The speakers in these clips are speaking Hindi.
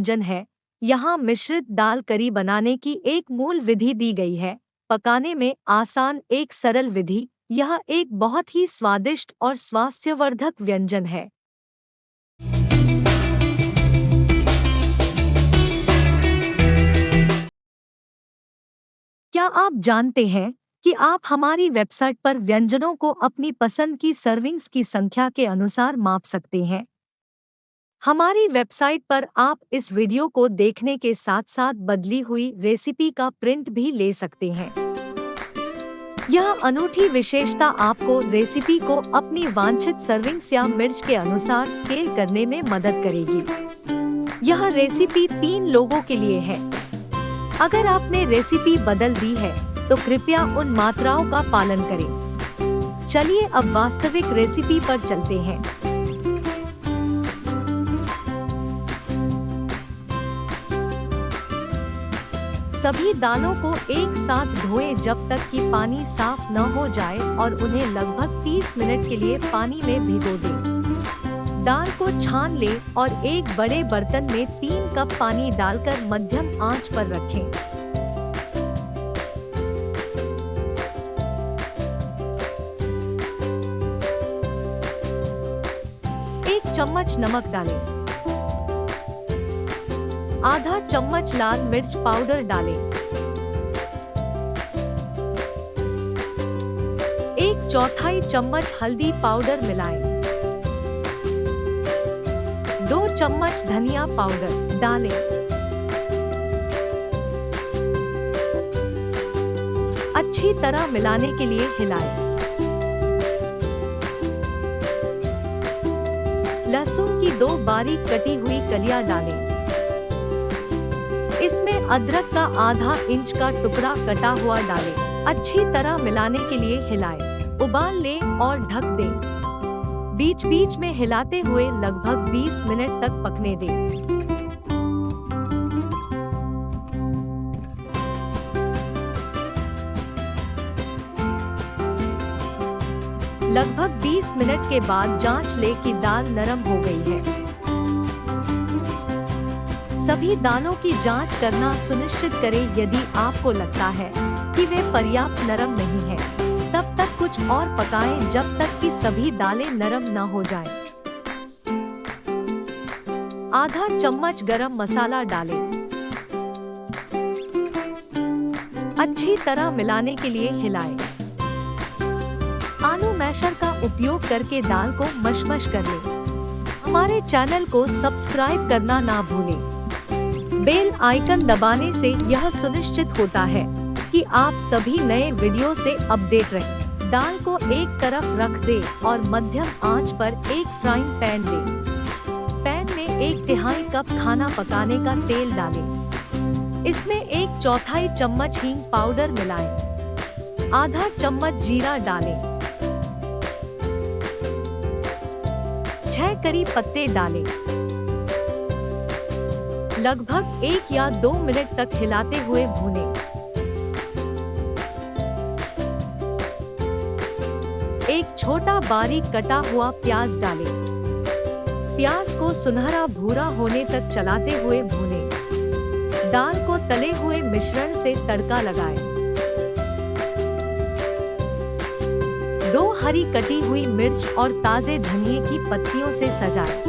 व्यंजन है। यहाँ मिश्रित दाल करी बनाने की एक मूल विधि दी गई है। पकाने में आसान एक सरल विधि, यह एक बहुत ही स्वादिष्ट और स्वास्थ्यवर्धक व्यंजन है। क्या आप जानते हैं कि आप हमारी वेबसाइट पर व्यंजनों को अपनी पसंद की सर्विंग्स की संख्या के अनुसार माप सकते हैं? हमारी वेबसाइट पर आप इस वीडियो को देखने के साथ साथ बदली हुई रेसिपी का प्रिंट भी ले सकते हैं। यह अनूठी विशेषता आपको रेसिपी को अपनी वांछित सर्विंग्स या मिर्च के अनुसार स्केल करने में मदद करेगी। यह रेसिपी 3 लोगों के लिए है। अगर आपने रेसिपी बदल दी है तो कृपया उन मात्राओं का पालन करें। चलिए अब वास्तविक रेसिपी पर चलते हैं। सभी दालों को एक साथ धोएं जब तक कि पानी साफ न हो जाए और उन्हें लगभग 30 मिनट के लिए पानी में भिगो दें। दाल को छान लें और एक बड़े बर्तन में 3 कप पानी डालकर मध्यम आंच पर रखें। एक चम्मच नमक डालें। आधा चम्मच लाल मिर्च पाउडर डालें। 1/4 चम्मच हल्दी पाउडर मिलाएं। 2 चम्मच धनिया पाउडर डालें। अच्छी तरह मिलाने के लिए हिलाएं। लहसुन की 2 बारीक कटी हुई कलियां डालें। इसमें अदरक का आधा इंच का टुकड़ा कटा हुआ डालें। अच्छी तरह मिलाने के लिए हिलाएं। उबाल लें और ढक दें। बीच बीच में हिलाते हुए लगभग 20 मिनट तक पकने दें। लगभग 20 मिनट के बाद जांच लें कि दाल नरम हो गई है। सभी दालों की जांच करना सुनिश्चित करें। यदि आपको लगता है कि वे पर्याप्त नरम नहीं हैं, तब तक कुछ और पकाएं जब तक कि सभी दालें नरम न हो जाएं। आधा चम्मच गरम मसाला डालें। अच्छी तरह मिलाने के लिए हिलाएं। आलू मैशर का उपयोग करके दाल को मशमश कर लें। हमारे चैनल को सब्सक्राइब करना ना भूलें। बेल आइकन दबाने से यह सुनिश्चित होता है कि आप सभी नए वीडियो से अपडेट रहें। दाल को एक तरफ रख दें और मध्यम आंच पर एक फ्राइंग पैन लें। पैन में 1/3 कप खाना पकाने का तेल डालें। इसमें 1/4 चम्मच हींग पाउडर मिलाएं। आधा चम्मच जीरा डालें। 6 करी पत्ते डालें। लगभग 1 या 2 मिनट तक हिलाते हुए भूनें। एक छोटा बारीक कटा हुआ प्याज डालें। प्याज को सुनहरा भूरा होने तक चलाते हुए भूनें। दाल को तले हुए मिश्रण से तड़का लगाएं। 2 हरी कटी हुई मिर्च और ताजे धनिये की पत्तियों से सजाएं।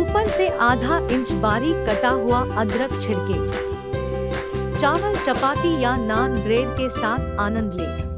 ऊपर से आधा इंच बारीक कटा हुआ अदरक छिड़के। चावल, चपाती या नान ब्रेड के साथ आनंद लें।